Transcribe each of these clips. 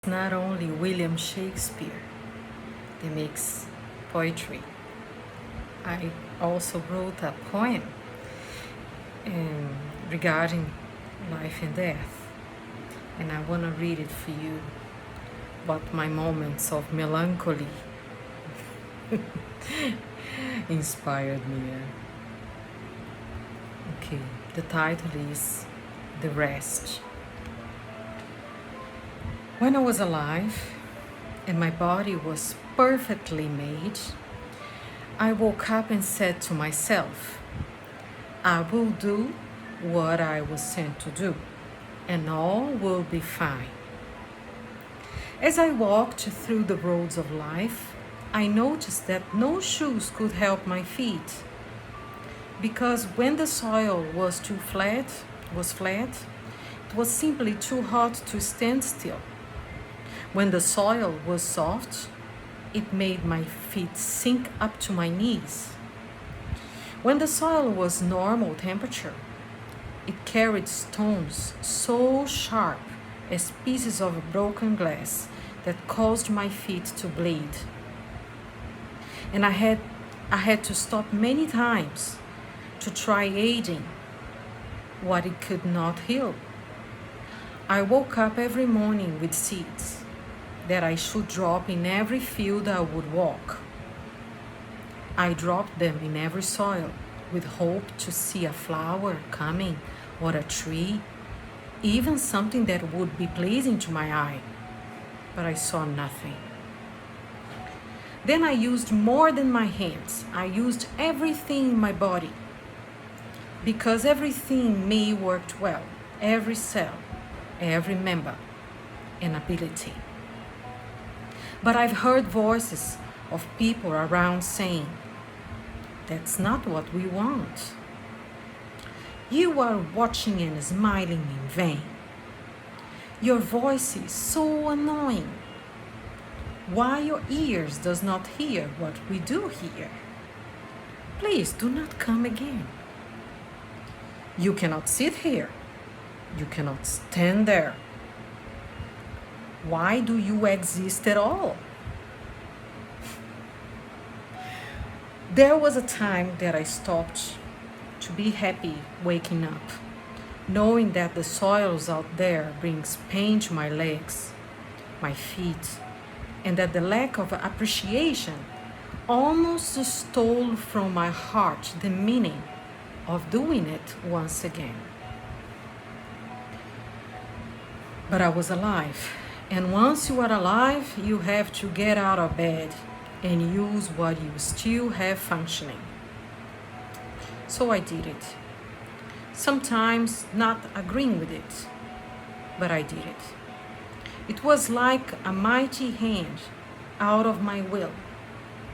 Not only William Shakespeare that makes poetry. I also wrote a poem regarding life and death, and I want to read it for you. What my moments of melancholy inspired me. Okay, the title is The Rest. When I was alive and my body was perfectly made, I woke up and said to myself, I will do what I was sent to do, and all will be fine. As I walked through the roads of life, I noticed that no shoes could help my feet, because when the soil was flat, it was simply too hot to stand still. When the soil was soft, it made my feet sink up to my knees. When the soil was normal temperature, it carried stones so sharp as pieces of broken glass that caused my feet to bleed. And I had to stop many times to try aiding what it could not heal. I woke up every morning with seeds that I should drop in every field I would walk. I dropped them in every soil with hope to see a flower coming or a tree, even something that would be pleasing to my eye. But I saw nothing. Then I used more than my hands. I used everything in my body, because everything in me worked well, every cell, every member and ability. But I've heard voices of people around saying, that's not what we want. You are watching and smiling in vain. Your voice is so annoying. Why your ears does not hear what we do hear? Please do not come again. You cannot sit here. You cannot stand there. Why do you exist at all? There was a time that I stopped to be happy waking up, knowing that the soils out there brings pain to my legs, my feet, and that the lack of appreciation almost stole from my heart the meaning of doing it once again. But I was alive. And once you are alive, you have to get out of bed and use what you still have functioning. So I did it. Sometimes not agreeing with it, but I did it. It was like a mighty hand out of my will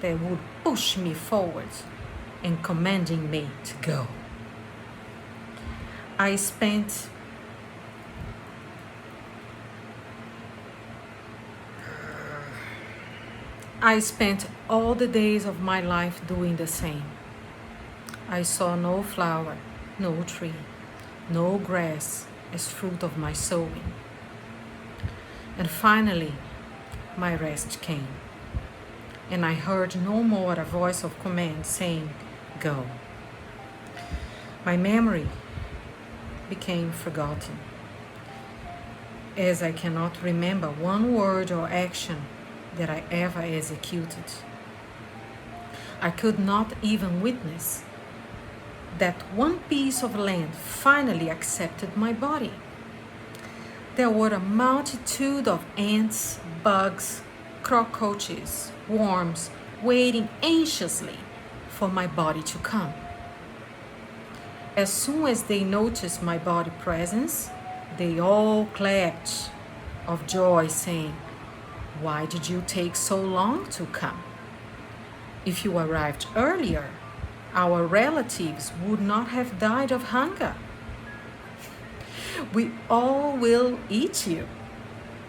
that would push me forward and commanding me to go. I spent all the days of my life doing the same. I saw no flower, no tree, no grass as fruit of my sowing. And finally, my rest came, and I heard no more a voice of command saying, go. My memory became forgotten, as I cannot remember one word or action that I ever executed. I could not even witness that one piece of land finally accepted my body. There were a multitude of ants, bugs, cockroaches, worms, waiting anxiously for my body to come. As soon as they noticed my body presence, they all clapped of joy, saying, why did you take so long to come? If you arrived earlier, our relatives would not have died of hunger. We all will eat you,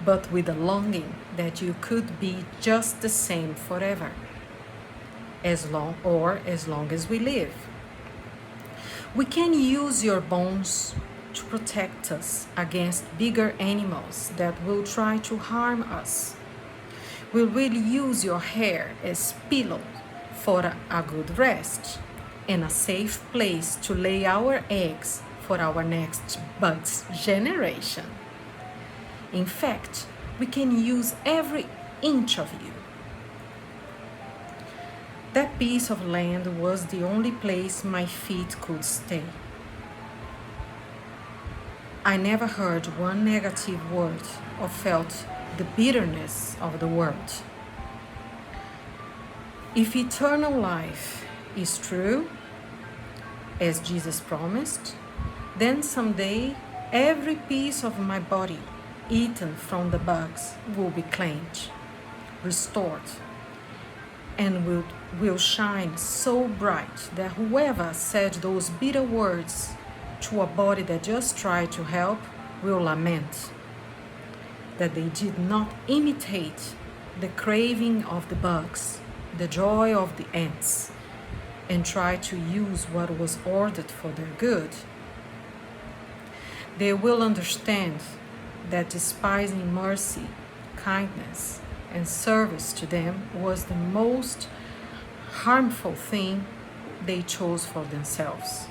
but with a longing that you could be just the same forever, as long as we live. We can use your bones, to protect us against bigger animals that will try to harm us. We will use your hair as pillow for a good rest and a safe place to lay our eggs for our next bugs generation. In fact, we can use every inch of you. That piece of land was the only place my feet could stay. I never heard one negative word or felt the bitterness of the world. If eternal life is true, as Jesus promised, then someday every piece of my body eaten from the bugs will be claimed, restored, and will shine so bright that whoever said those bitter words to a body that just tried to help will lament that they did not imitate the craving of the bugs, the joy of the ants, and try to use what was ordered for their good. They will understand that despising mercy, kindness, and service to them was the most harmful thing they chose for themselves.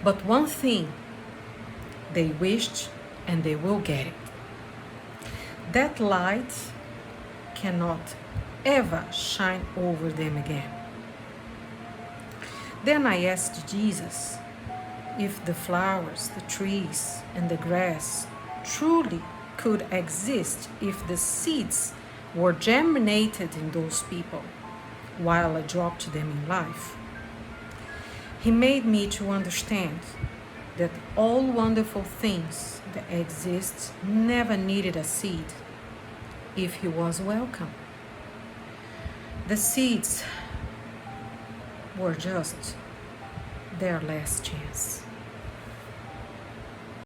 But one thing they wished, and they will get it. That light cannot ever shine over them again. Then I asked Jesus if the flowers, the trees, and the grass truly could exist if the seeds were germinated in those people while I dropped them in life. He made me to understand that all wonderful things that exist never needed a seed if he was welcome. The seeds were just their last chance.